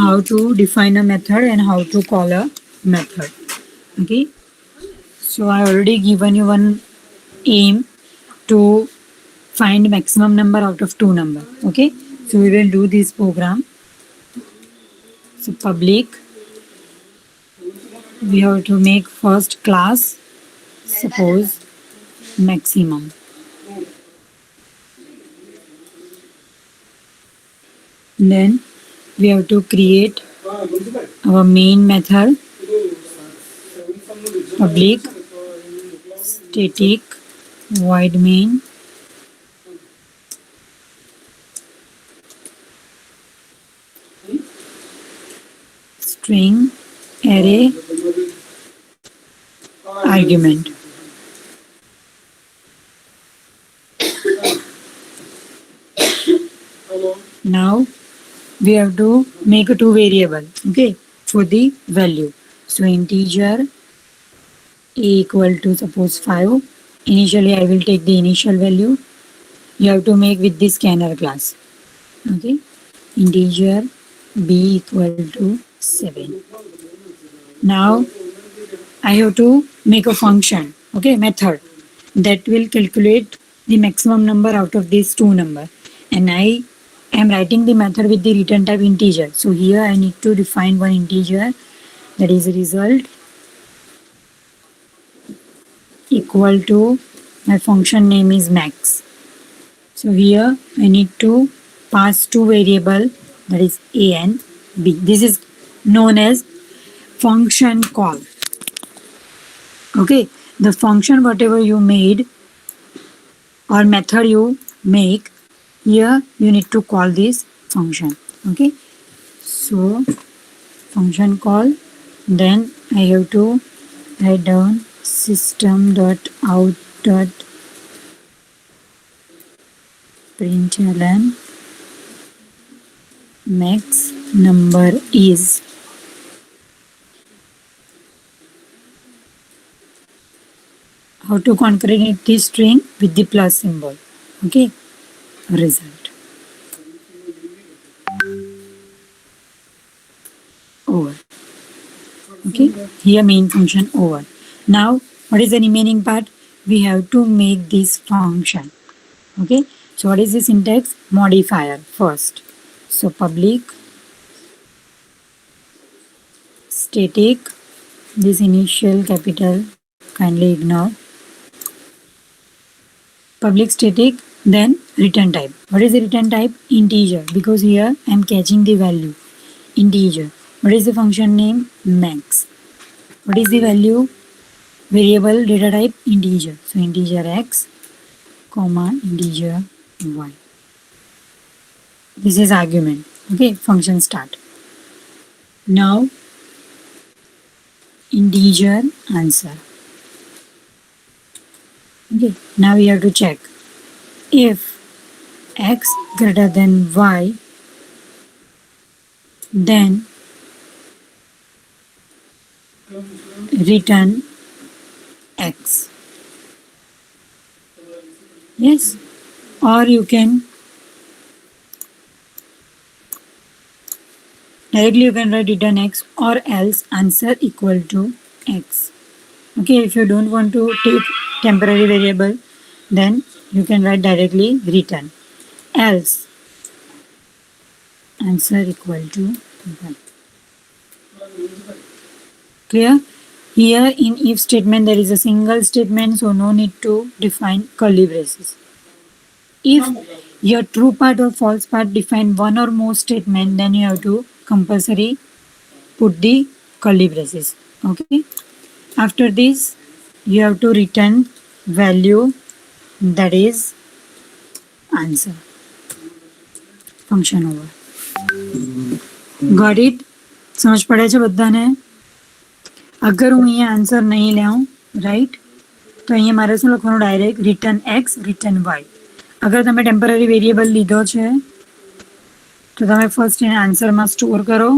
how to define a method and how to call a method. Okay, so I already given you one aim to find maximum number out of two number. Okay, so we will do this program. So public, we have to make first class, suppose maximum. Then we have to create our main method, public static void main, string array argument. Now we have to make a two variable, okay, for the value. So integer a equal to suppose 5. Initially I will take the initial value. You have to make with the scanner class. Okay, integer b equal to 7. Now I have to make a function, okay, method that will calculate the maximum number out of these two number, and I am writing the method with the return type integer. So here I need to define one integer, that is result equal to, my function name is max. So here I need to pass two variable, that is a and b. This is known as function call. Okay, the function whatever you made or method you make, here you need to call this function. Okay, so function call, then I have to write down system.out.println max number is. How to concatenate this string with the plus symbol. Okay, result over. Okay, here main function over. Now what is the remaining part? We have to make this function. Okay, so what is the syntax? Modifier first. So public static, this initial capital kindly ignore, public static, then return type. What is the return type? Integer, because here I am catching the value integer. What is the function name? Max. What is the value? Variable data type integer. So integer x comma integer y. This is argument. Okay, function start. Now integer answer. Okay, now we have to check if x greater than y, then return x. Yes, or you can directly write return x, or else answer equal to x. Okay, if you don't want to take temporary variable, then you can write directly return, else answer equal to 1. Clear? Here in if statement there is a single statement, so no need to define curly braces. If your true part or false part define one or more statement, then you have to compulsory put the curly braces. Okay, after this you have to return value, that is answer. Function over. Got it? समझ पड़े છે બધાને? અગર હું અહીંયા answer નહીં લાવું, right, તો અહીંયા મારે શું લખવાનું? Direct return X return Y. અગર તમે ટેમ્પરરી વેરિયેબલ લીધો છે તો તમે ફર્સ્ટ એને આન્સરમાં સ્ટોર કરો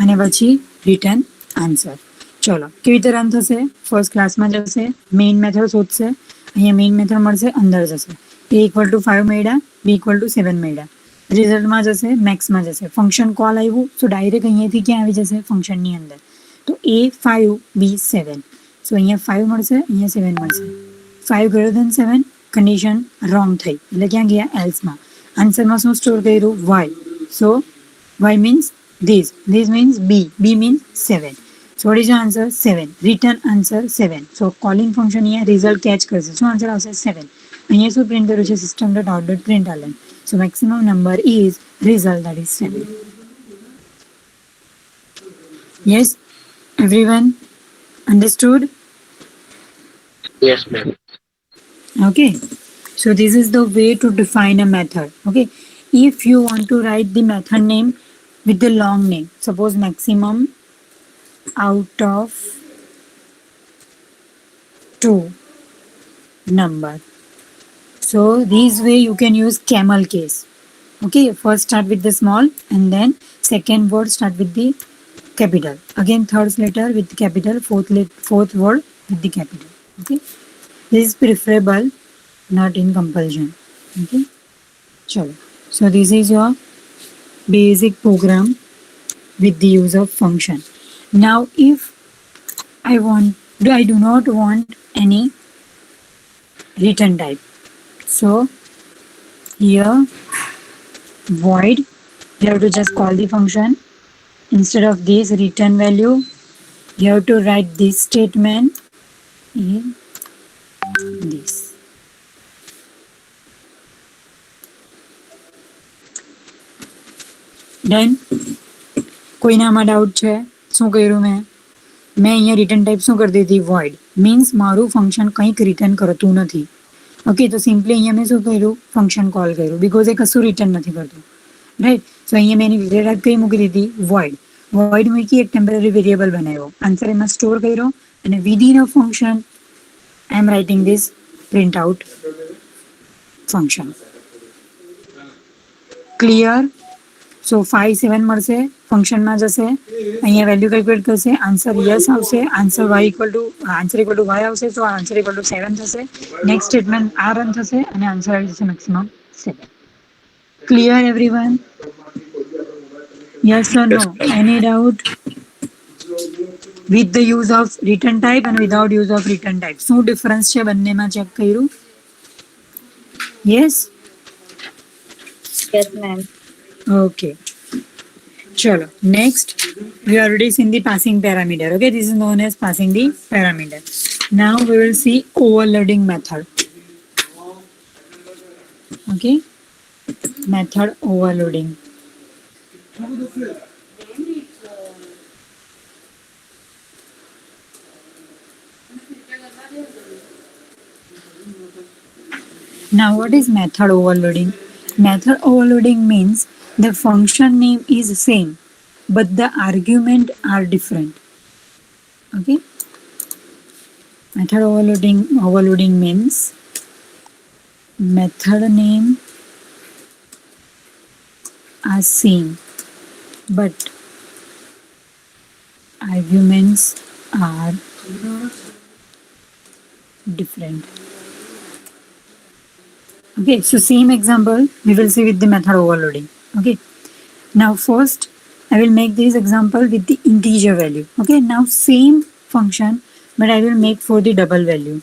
અને પછી રિટર્ન આન્સર. ચલો કેવી રીતે રન થશે? ફર્સ્ટ ક્લાસમાં જશે, મેઇન મેથડ શોધશે, અહીંયા મેઇન મેથડ મળશે, અંદર જશે. a equal to 5 મળ્યા, b equal to 7 મળ્યા, રિઝલ્ટમાં જશે, મેક્સમાં જશે. ફંક્શન કોલ આવ્યું સો ડાયરેક્ટ અહીંયાથી ક્યાં આવી જશે? ફંક્શનની અંદર. તો A 5 B 7. સો અહીંયા 5 મળશે, અહીંયા 7 મળશે. 5 ગ્રેટર દેન 7 કન્ડિશન રોંગ થઈ એટલે ક્યાં ગયા? એલ્સમાં. આન્સરમાં શું સ્ટોર કર્યું? Y. So Y means this means B means 7. So what is your answer? 7. Return answer 7. So calling function here result catch કરશે. શું આન્સર આવશે? 7. અહીંયા શું પ્રિન્ટ કર્યું છે? system.out.println. So maximum number is result, that is 7. Yes, everyone understood? Yes, ma'am. Okay, so this is the way to define a method. Okay, if you want to write the method name with the long name, suppose maximum out of 2 number, so this way you can use camel case. Okay, first start with the small and then second word start with the capital, again third letter with the capital, fourth word with the capital. Okay, this is preferable, not in compulsion. Okay, chalo. So this is your basic program with the use of function. Now if I do not want any return type, so here void, you have to just call the function. Instead of this return value, you have to write this statement in this. Done. કોઈનામાં doubt છે? શું કર્યું મેં અહીંયા return type શું કરી દીધી? void. Means મારું ફંક્શન કંઈક રિટર્ન કરતું નથી. ઓકે, તો સિમ્પલી અહીંયા મેં શું કર્યું? ફંક્શન કોલ કર્યું, બિકોઝ એ કશું રિટર્ન નથી કરતું. રાઈટ. સો અહીંયા મેં એની વેરિયેબલ કઈ મૂકી દીધી? void. void મૂકી એક ટેમ્પરરી વેરિયેબલ બનાવ્યો, આન્સર એમાં સ્ટોર કર્યો અને within a function I am writing this print out function. Clear? So 5 7 મળશે, ફંક્શનમાં જશે, અહીંયા વેલ્યુ કેલ્ક્યુલેટ કરશે, આન્સર યસ આવશે, આન્સર ઇક્વલ ટુ વાય આવશે, તો આન્સર ઇક્વલ ટુ 7 થશે. નેક્સ્ટ સ્ટેટમેન્ટ આ રન થશે અને આન્સર આવી જશે maximum 7. Clear everyone? Yes or no? Any doubt? with the use of return type and without use of return type, શું difference છે બંનેમાં? ચેક કર્યું? Yes? Yes, ma'am. Okay, chalo. Next, we already seen the passing parameter. Okay, this is known as passing the parameter. Now we will see overloading method. Okay, method overloading. Now what is method overloading? Method overloading means the function name is same but the argument are different. Okay, method overloading means method name are same but arguments are different. Okay, so same example we will see with the method overloading. Okay, now first I will make this example with the integer value. Okay, now same function but I will make for the double value.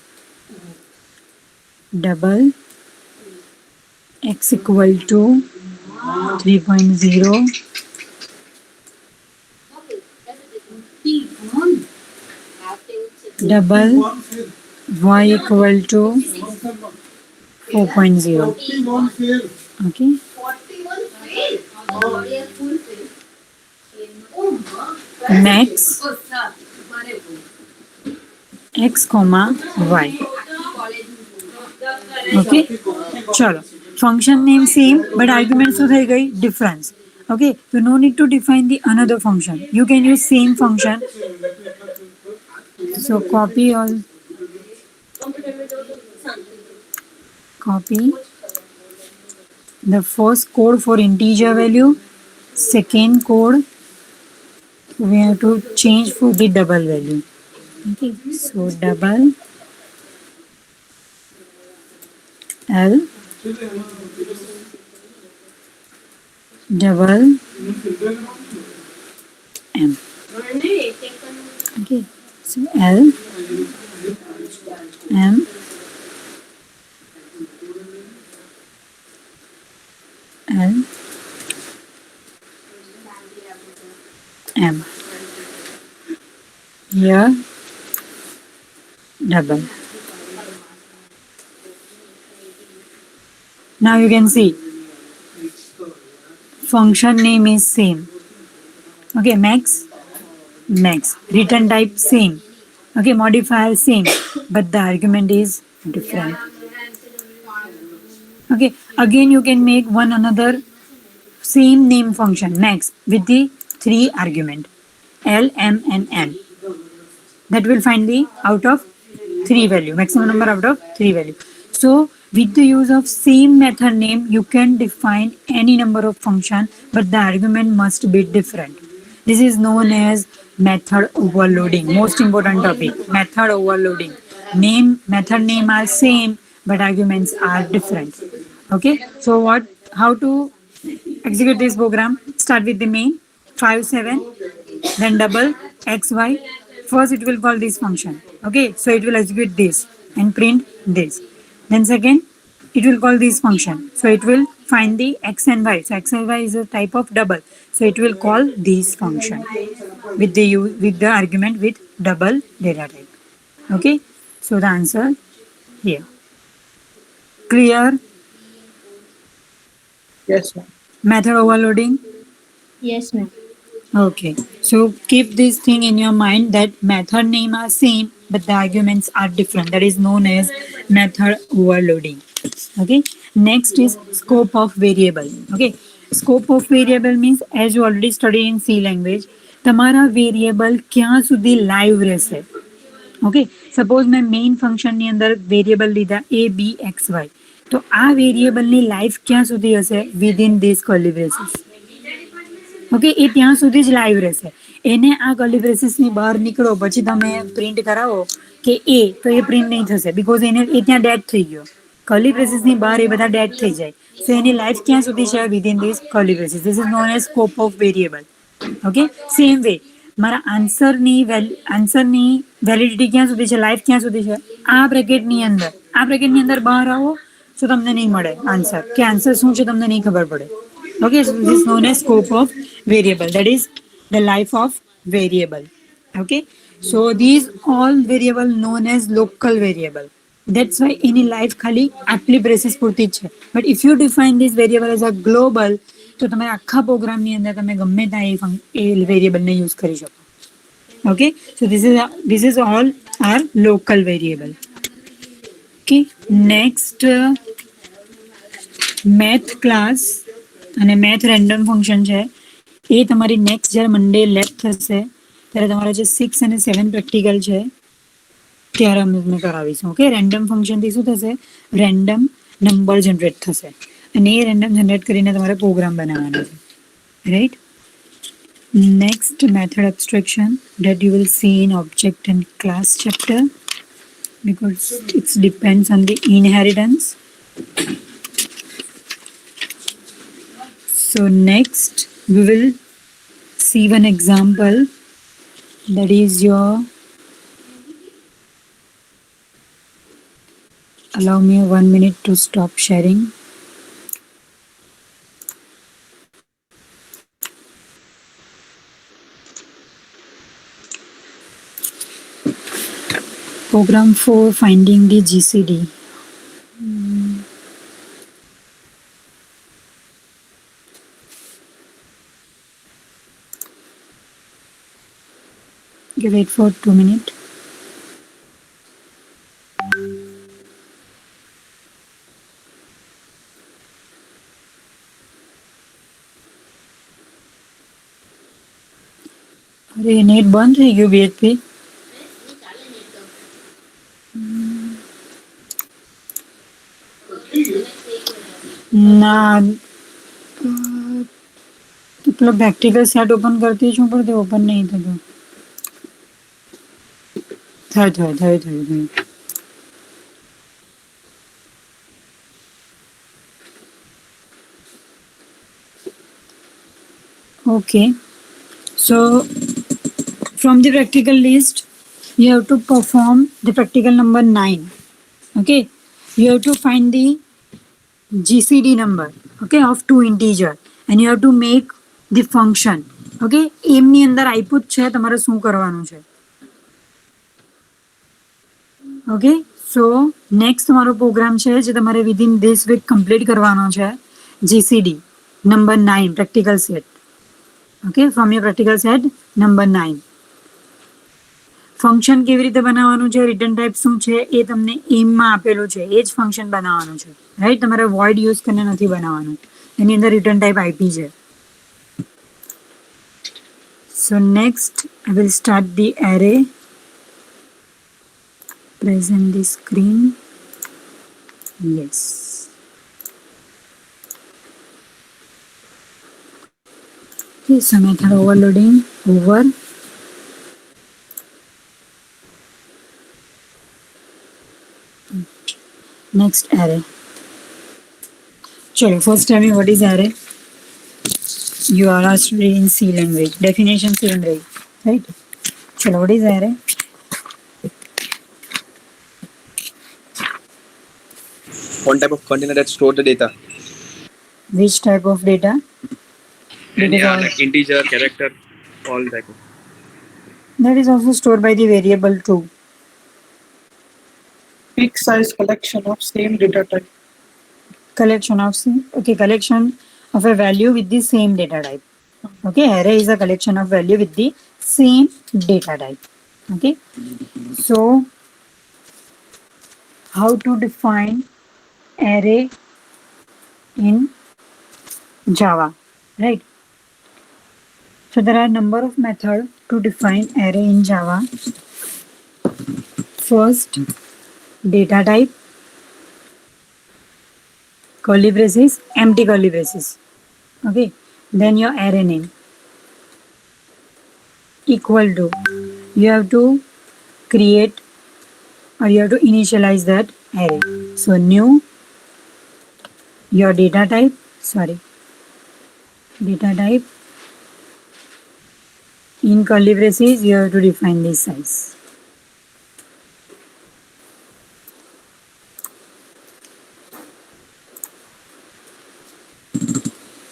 Double x equal to 3.0 double y equal to 4.0. Okay, max x comma y. Okay, chalo. Function name same but argument શું થઈ ગઈ? difference. Okay, so no need to define the another function, you can use same function. So copy the first code for integer value, second code we have to change for the double value. Okay, so double L double m. Okay, so L M L M. Here double. Now you can see function name is same. Okay, max max. Return type same. Okay, modifier same, but the argument is different. Okay, again you can make one another same name function max with the three argument L, M and N. That will find the out of three value, maximum number out of three value. So with the use of same method name, you can define any number of function, but the argument must be different. This is known as method overloading. Most important topic, method overloading. Method name are same, but arguments are different. Okay, so how to execute this program? Start with the main 5 7, then double xy. First it will call this function. Okay, so it will execute this and print this. Then second it will call this function, so it will find the x and y. So x and y is a type of double, so it will call this function with the argument with double data type. Okay, so the answer here. Clear? Yes, ma'am. Method overloading. Yes, ma'am. Okay, so keep this thing in your mind that method name are same but the arguments are different. That is known as method overloading. Okay, next is scope of variable. Okay, scope of variable means as you already studied in C language, તમારા variable ક્યાં સુધી live રહેશે. Okay, suppose મેં main ફંક્શનની અંદર variable લીધા a b x y, તો આ વેરિયેબલની લાઈફ ક્યાં સુધી હશે? Within this curly braces. Okay, એ ત્યાં સુધી જ લાઈવ રહેશે. એને આ કર્લી બ્રેસીસની બહાર નીકળો પછી તમે પ્રિન્ટ કરાવો કે એ, તો એ પ્રિન્ટ નહીં થશે બીકોઝ એ ત્યાં ડેડ થઈ ગયો. કર્લી બ્રેસીસની બહાર એ બધા ડેડ થઈ જાય. સો એની લાઈફ ક્યાં સુધી છે? Within this curly braces. This is known as scope of variable. Okay, same way મારા આન્સરની વેલિડિટી ક્યાં સુધી છે? લાઈફ ક્યાં સુધી છે? આ બ્રેકેટની અંદર બહાર આવો તો તમને નહીં મળે આન્સર, કે આન્સર શું છે તમને નહીં ખબર પડે. Okay, so this is known as scope of variable. That is the life of variable. Okay, so these all variable known as local variable. That's why any life ખાલી આટલી બ્રેસીસ પૂરતી જ છે. But if you define this variable as a global, તો તમે આખા પ્રોગ્રામની અંદર તમે ગમે ત્યાં એ વેરિયેબલને યુઝ કરી શકો. Okay, so this is all our local variable. Okay, next math class અને મેથ રેન્ડમ ફંક્શન છે એ તમારી નેક્સ્ટ જ્યારે મંડે લેબ થશે ત્યારે તમારા જે 6 અને 7 પ્રેક્ટિકલ છે ત્યારે અમે તમને કરાવીશું. ઓકે, રેન્ડમ ફંક્શનથી શું થશે? રેન્ડમ નંબર જનરેટ થશે અને એ રેન્ડમ જનરેટ કરીને તમારે પ્રોગ્રામ બનાવવાનો છે. Right, next method abstraction that you will see in object and class chapter because it depends on the inheritance. So next we will see one example, that is your, allow me 1 minute to stop sharing. Program 4, finding the GCD. Okay, wait for 2 minutes. અરે net બંધ થઈ ગયું BHP. ના, પેલો practical set open કરતી છું પણ તે ઓપન નહીં થતું. થયું. Okay. So from the practical list, you have to perform the practical number 9. Okay. You have to find the GCD number, okay, of two integer, and you have to make the function. Okay. એમની અંદર આઈપુટ છે તમારે શું કરવાનું છે. Okay. So next તમારો programme છે જે તમારે વિધિન ધીસ વીક કમ્પ્લીટ કરવાનો છે. GCD number 9 practical set. Okay, from your practical set number 9. Function કેવી રીતે બનાવવાનું છે, રિટર્ન ટાઈપ શું છે એ તમને એમમાં આપેલું છે, એ જ ફંક્શન બનાવવાનું છે. રાઈટ, તમારે વોઇડ યુઝ કરીને નથી બનાવવાનું, એની અંદર રિટર્ન ટાઈપ આપી છે. So next I will start the array. Present the screen. Yes. Okay, so method overloading over. Next array. Chalo, first tell me what is array. You are studying in C language. Definition C language, right? Chalo, what is array? One type of container that store the data. Which type of data? And yeah, like integer, character, all type of. That is also stored by the variable too. Peak size collection of same data type. Collection of collection of a value with the same data type. Okay, array is a collection of value with the same data type. Okay, so how to define array in Java, right? So there are a number of methods to define array in Java. First, data type, curly braces, empty curly braces. Okay, then your array name equal to, you have to create or you have to initialize that array. So new, your data type in curly braces, you have to define this size.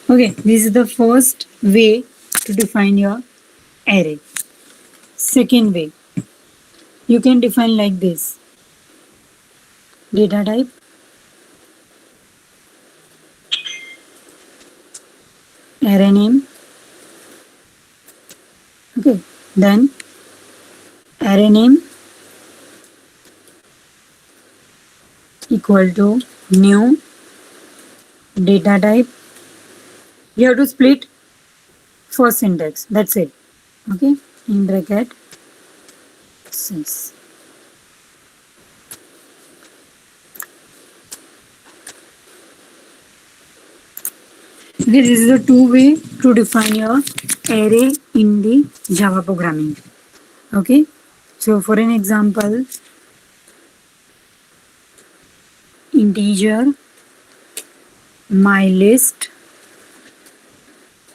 Okay, this is the first way to define your array. Second way, you can define like this. Data type, array name, okay, then array name equal to new data type. You have to split first syntax, that's it. Okay, in bracket 6. Okay, this is a two way to define your array in the Java programming. Okay, so for an example, integer my list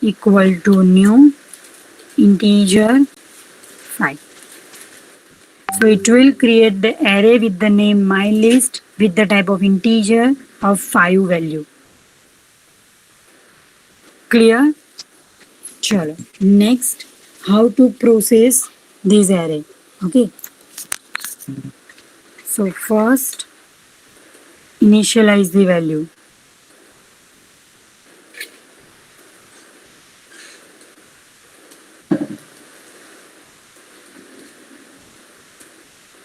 equal to new integer 5. So it will create the array with the name mylist with the type of integer of 5 value. Clear? Chalo. Next, how to process this array. Okay. So first, initialize the value.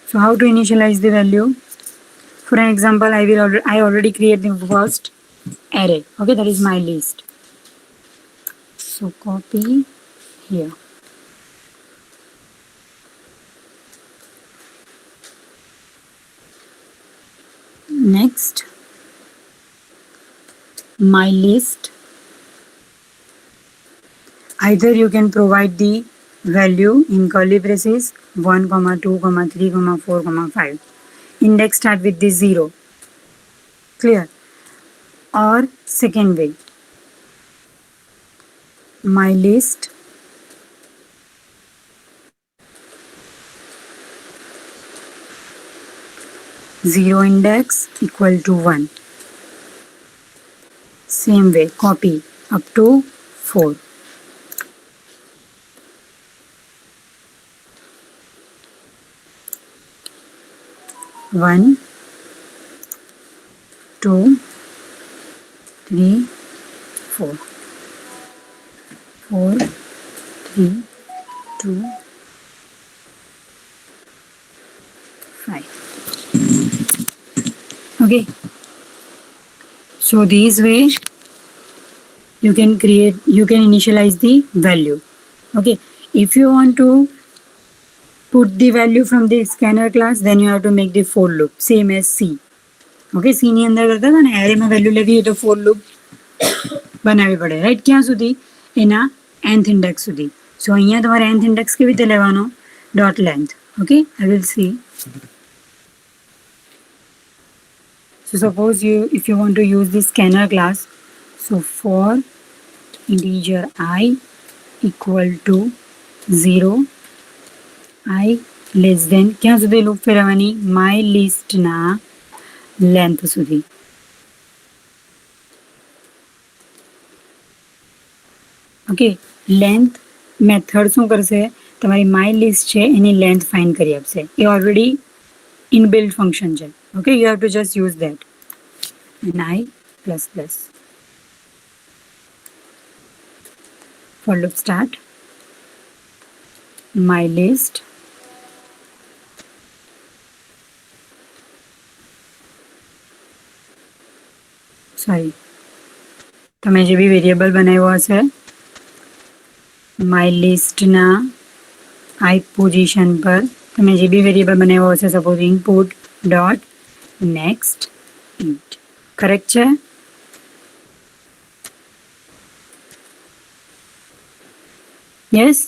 So how to initialize the value? For an example, I already create the first array. Okay, that is my list. So copy here. Next, my list. Either you can provide the value in curly braces 1, 2, 3, 4, 5. Index start with the 0. Clear? Or second way, my list zero index equal to 1. Same way, copy up to 4. One, 2, 3, 4. 4, 3, 2, 5. Okay. So this way you can initialize the value. Okay. If you want to put the value from the scanner class, then you have to make the for loop same as C. Okay, C ની અંદર કરતા હતા ને array માં value લેવી હોય તો for loop બનાવવી પડે, રાઈટ? ક્યાં સુધી? એના nth ઇન્ડેક્સ સુધી. સો અહીંયા તમારે nth ઇન્ડેક્સ કેવી રીતે લેવાનો? Dot length. Okay, I will see. So suppose if you want to use this scanner class, so for integer I equal to 0, I less than ક્યાં સુધી લૂપ ફેરવવાની? my list ના length સુધી. Okay, length method શું કરશે? તમારી my list છે એની length find કરી આપશે. એ ઓલરેડી ઇનબિલ્ટ ફંક્શન છે. Okay, you have to just use that. and I plus plus. For loop start. My list sorry તમે જે બી વેરિયેબલ બનાવ્યો હશે માય લિસ્ટના આઈ પોઝિશન પર તમે જે બી વેરિયેબલ બનાવ્યો હશે, suppose input dot next int. Correct છે? યસ,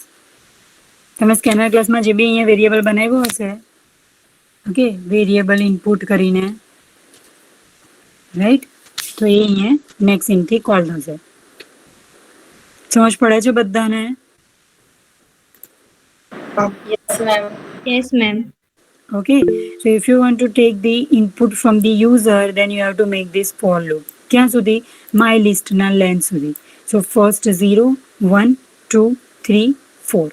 તમે સ્કેનર ક્લાસમાં જે બી અહીંયા વેરિયેબલ બનાવ્યો હશે, ઓકે, વેરિયેબલ ઇનપુટ કરીને, રાઈટ? તો એ અહીંયા નેક્સ્ટ ઇનથી કોલ થશે. સમજ પડે છે બધાને? Yes, ma'am. Yes, ma'am. Okay, so if you want to take the input from the user, then you have to make this for loop. ક્યાં સુધી? my list ના length સુધી. So first 0, 1, 2, 3, 4.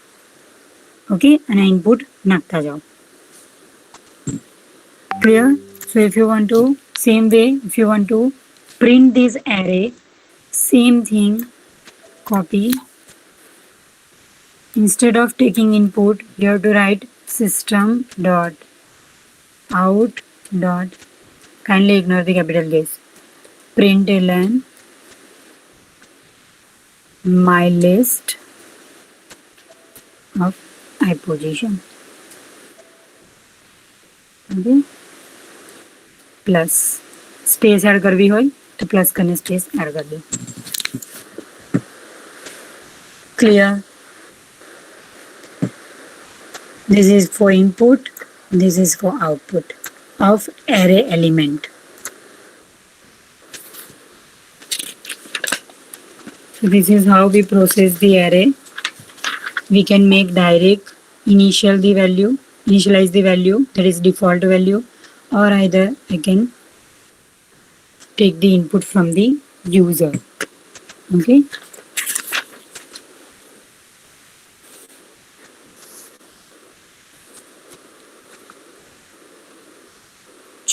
Okay, અને input નાખતા જાઓ. Clear? So if you want to, same way, if you want to print this array, same thing, copy. Instead of taking input, you have to write system dot out dot, kindly ignore the capital case, println my list of I position. Okay, plus space add करवी हो तो plus करने space add कर दो. Clear? This is for input, this is for output of array element. So this is how we process the array. We can make direct initialize the value, that is default value, or either I can take the input from the user. Okay.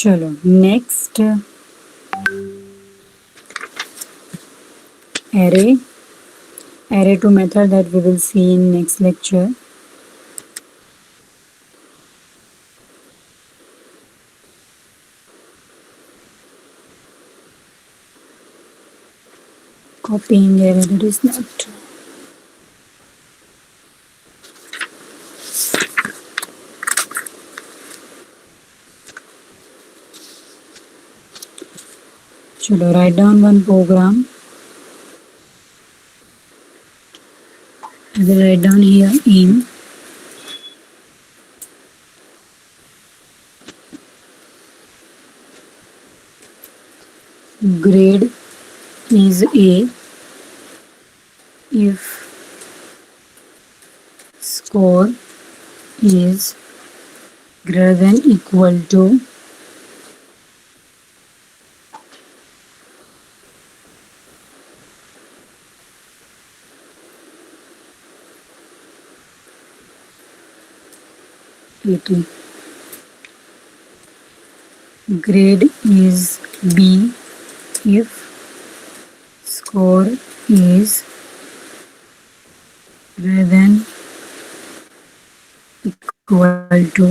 चलो next array to method that we will see in next lecture. Copying array, that is not. Chalo, write down one program. I will write down here in grade is A if score is greater than equal to 80. Grade is B if score is greater than equal to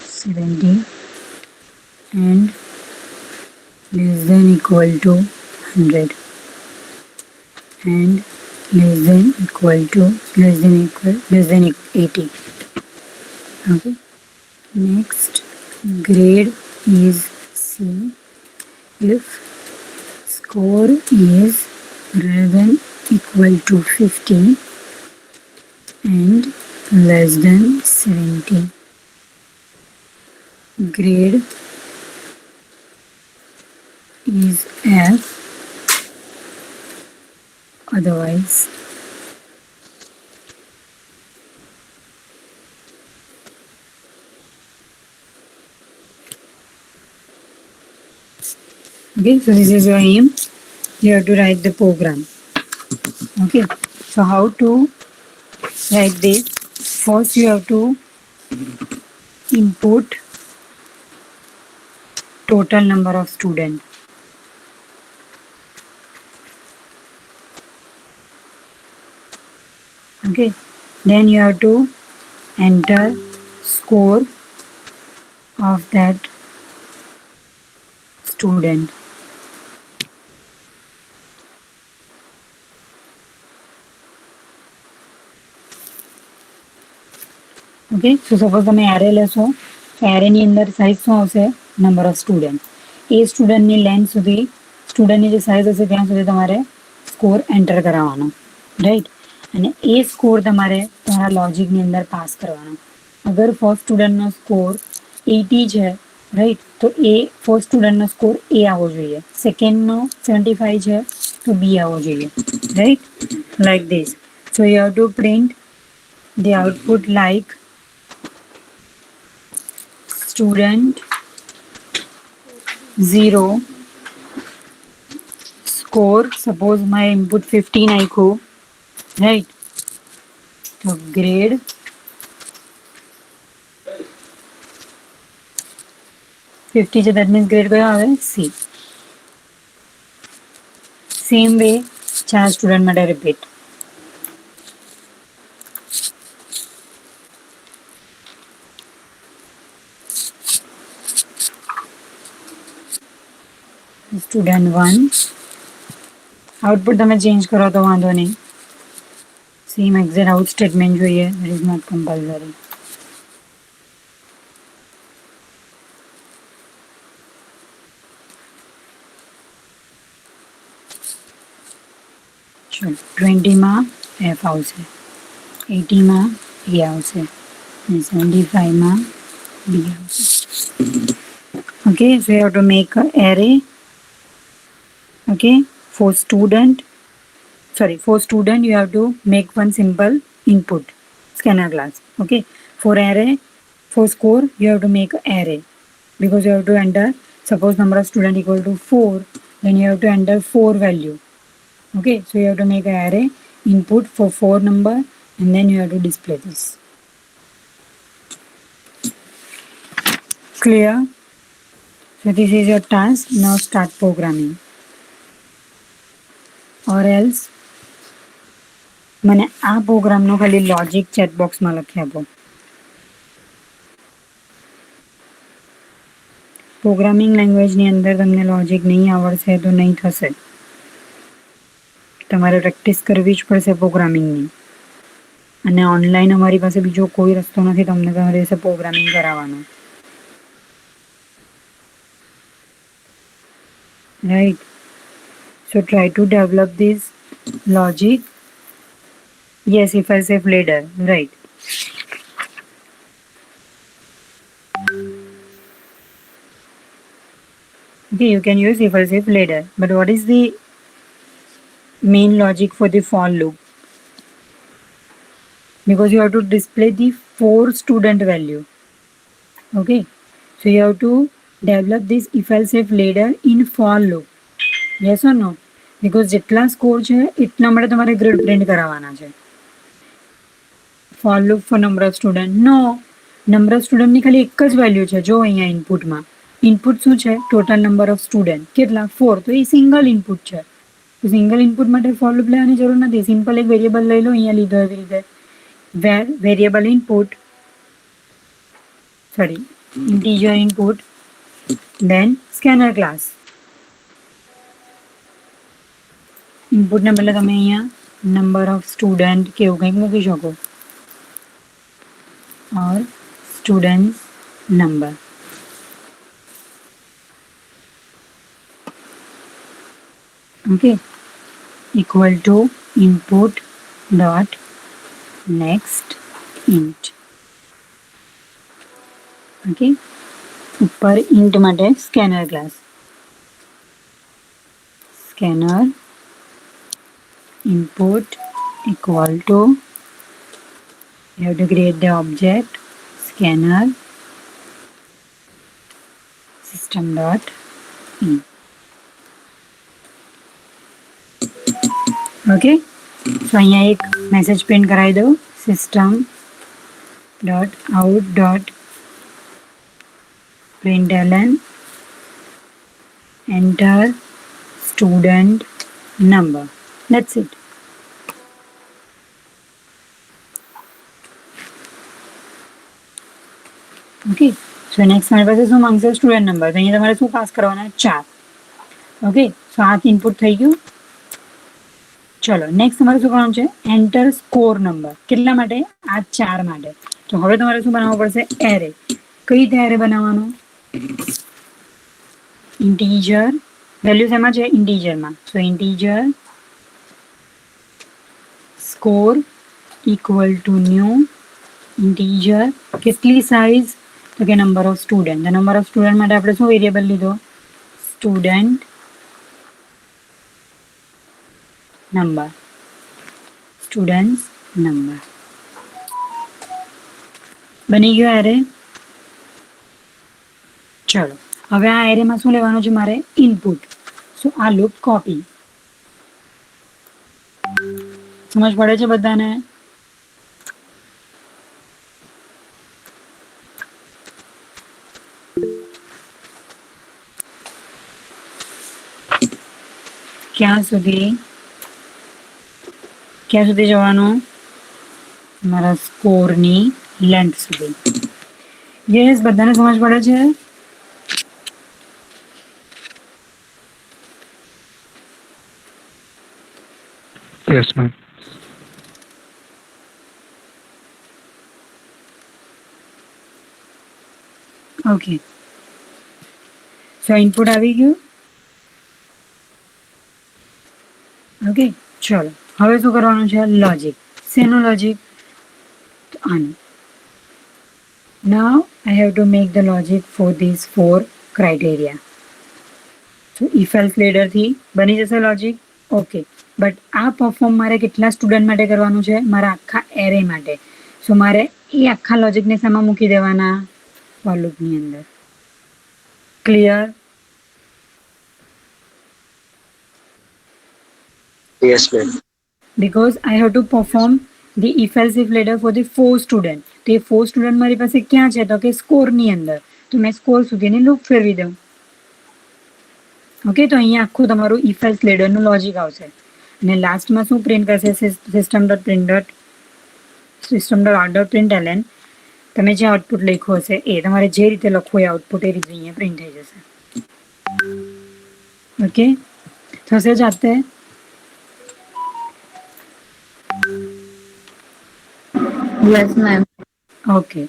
70 and less than equal to 100 and less than equal to less than 80. Okay. Next, grade is C if score is greater than equal to 50 and less than 70. Grade is F, otherwise okay, so this is your aim. You have to write the program. Okay, so how to write this? First you have to input total number of students. Okay, then you have to enter score of that student. Okay, so suppose તમે array લેશો તો એરેની અંદર size શું આવશે? Number of student. એ સ્ટુડન્ટની length સુધી સ્ટુડન્ટની જે સાઇઝ હશે ત્યાં સુધી તમારે સ્કોર એન્ટર કરાવવાનો, રાઈટ? અને એ સ્કોર તમારે તમારા લોજિકની અંદર પાસ કરવાનો. અગર ફર્સ્ટ સ્ટુડન્ટનો સ્કોર 80 છે, રાઈટ, તો એ ફર્સ્ટ સ્ટુડન્ટનો સ્કોર એ આવવો જોઈએ. સેકન્ડનો 75 છે તો બી આવવો જોઈએ, right? Like this. So you have to print the output like student 0 score. Suppose my input 15 આખું, right? So grade $50 છે, that means grade કયો આવે? C. Same way 4 સ્ટુડન્ટ માટે repeat. સ્ટુડન્ટ 1 આઉટપુટ તમે ચેન્જ કરો તો વાંધો નહીં, સેમ એક્ઝેક્ટ આઉટ સ્ટેટમેન્ટ જોઈએ, દેટ ઇઝ નોટ કમ્પલસરી. ચલો 20માં એફ આવશે, 80માં એ આવશે અને 75માં બી આવશે. Okay, so you have to make a array. Okay, for student you have to make one simple input scanner class. Okay, for array, for score you have to make an array because you have to enter, suppose number of student equal to 4, then you have to enter 4 value. Okay, so you have to make an array input for 4 number and then you have to display this. Clear? So this is your task. Now start programming. or else મને આ પ્રોગ્રામનો ખાલી logic chat બોક્સમાં લખી આપો. Programming લેંગ્વેજની અંદર તમને લોજિક નહીં આવડશે તો નહીં થશે, તમારે પ્રેક્ટિસ કરવી જ પડશે પ્રોગ્રામિંગની. અને ઓનલાઈન અમારી પાસે બીજો કોઈ રસ્તો નથી તમને તમારી પાસે પ્રોગ્રામિંગ કરાવવાનો, right? So try to develop this logic. Yes, if I say ladder, right? Okay, you can use if I say ladder. But what is the main logic for the for loop, because you have to display the 4 student value. Okay, so you have to develop this if else if later in for loop. Yes or no? Because જેટલા score છે એટલા માટે તમારે grade print કરાવવાના છે. For loop for number of student નો, number of સ્ટુડન્ટની ખાલી એક જ વેલ્યુ છે. જો અહીંયા ઇનપુટમાં ઇનપુટ શું છે? ટોટલ નંબર ઓફ સ્ટુડન્ટ કેટલા? 4. તો એ સિંગલ ઇનપુટ છે. તો સિંગલ ઇનપુટ માટે ફોર લૂપ લેવાની જરૂર નથી. સિમ્પલ એક વેરિયેબલ લઈ લો, અહીંયા લીધો એવી રીતે variable input, sorry integer input, then scanner class. ઇનપુટને બદલે તમે અહીંયા નંબર ઓફ સ્ટુડન્ટ કે એવું કંઈક મૂકી શકો, or student number. Okay, equal to input dot next int. Okay, ઉપર ઇન્ટ માટે scanner class, scanner input equal to, you have to create the object scanner system dot in. Okay, so અહીંયા એક message print કરાવી દો, system dot out dot println enter student number. That's it. Okay, so next મારી પાસે શું માંગશે? Student number. તો અહીંયા તમારે શું પાસ કરવાના? 4. ઓકે, સો આ ઇનપુટ થઈ ગયું. ચલો નેક્સ્ટ તમારે શું કરવાનું છે? Enter score number. કેટલા માટે? આ 4 માટે. તો હવે તમારે શું બનાવવું પડશે? એરે. કઈ રીતે એરે બનાવવાનું? ઇન્ટીજર વેલ્યુ શેમાં છે? ઇન્ટીજરમાં. So integer score equal to new integer. કેટલી સાઇઝ? તો કે number of student. Number of student માટે આપણે શું વેરિયેબલ લીધો? Student number. સ્ટુડન્ટ નંબર બની ગયો એરે. ચલો હવે આ એરેમાં શું લેવાનું છે મારે? ઇનપુટ. સો આ લૂપ કોપી. સમજ પડે છે બધાને? ક્યાં સુધી જવાનું? મારા સ્કોરની લેન્થ સુધી. યસ, બધાને સમજ પડે છે? Yes, ma'am. ઓકે, સો ઇનપુટ આવી ગયું. ઓકે, ચલો હવે શું કરવાનું છે? લોજિક. શેનું લોજિક? આનું. Now I have to make the logic for this 4 criteria. So if else લેડરથી બની જશે લોજિક. ઓકે, બટ આ પરફોર્મ મારે કેટલા સ્ટુડન્ટ માટે કરવાનું છે? મારા આખા એરે માટે. સો મારે એ આખા લોજિકને શેમાં મૂકી દેવાના? ફોર લૂપની અંદર. Clear? Yes, ma'am. Because I have to perform the if else if later for the 4 student. તો એ 4 સ્ટુડન્ટ મારી પાસે ક્યાં છે? તો કે સ્કોરની અંદર. તો મેં સ્કોર સુધીની લૂપ ફેરવી દઉં. ઓકે, તો અહીંયા આખું તમારું if else later નું લોજિક આવશે. અને લાસ્ટમાં શું પ્રિન્ટ કરશે? System dot print dot system dot out dot println. તમે જે આઉટપુટ લખ્યું હશે એ તમારે જે રીતે લખવું એ આઉટપુટ એ રીતે અહીંયા પ્રિન્ટ થઈ જશે. ઓકે, થશે જાતે? Yes, ma'am. ઓકે,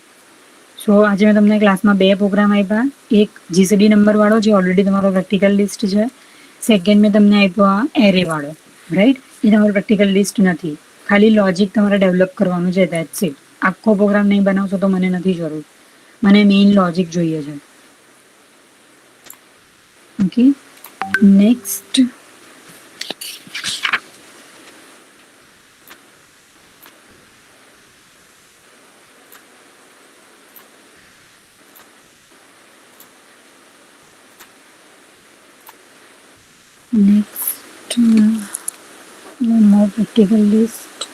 સો આજે મેં તમને ક્લાસમાં 2 પ્રોગ્રામ આપ્યા. એક જીસીડી નંબરવાળો જે ઓલરેડી તમારો પ્રેક્ટિકલ લિસ્ટ છે. સેકન્ડ મેં તમને આપ્યો આ એરે વાળો. રાઈટ, એ તમારું પ્રેક્ટિકલ લિસ્ટ નથી, ખાલી લોજિક તમારે ડેવલપ કરવાનું છે. That's it. આખો પ્રોગ્રામ નહીં બનાવશો તો મને નથી જરૂર, મને મેઇન લોજિક જોઈએ છે. Okay, next Next, one more practical list.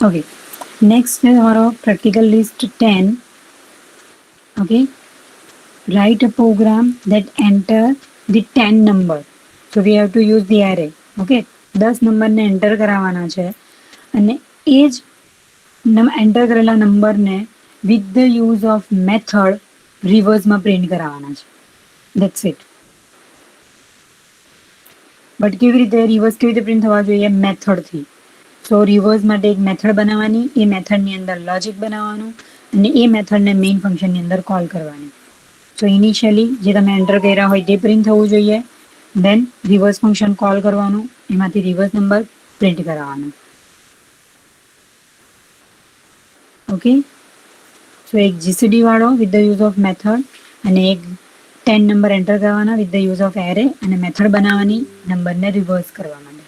Okay, next है हमारा practical list 10. Okay, write a program that enter the 10 number. So we have to use the array. Okay, 10 નંબરને એન્ટર કરાવવાના છે અને એ જ એન્ટર કરેલા નંબરને with the use of method રિવર્સમાં પ્રિન્ટ કરાવવાના છે. That's it. બટ કેવી રીતે રિવર્સ કેવી રીતે પ્રિન્ટ થવા જોઈએ? મેથડથી. સો રિવર્સ માટે એક મેથડ બનાવવાની, એ મેથડની અંદર લોજિક બનાવવાનું અને એ મેથડને મેઇન ફંક્શનની અંદર કોલ કરવાની. સો ઇનિશિયલી જે તમે એન્ટર કર્યા હોય તે પ્રિન્ટ થવું જોઈએ. દેન રિવર્સ ફંક્શન કોલ કરવાનું, એમાંથી રિવર્સ નંબર પ્રિન્ટ કરાવવાનો. ઓકે, સો એક જીસીડી વાળો with the use of method અને એક 10 નંબર એન્ટર કરવાના with the use of array અને મેથડ બનાવવાની નંબરને રિવર્સ કરવા માટે.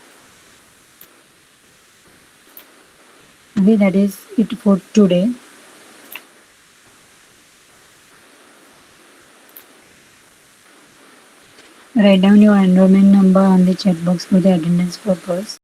Okay, that is it for today. Write down your enrollment number on the chat box for the attendance purpose.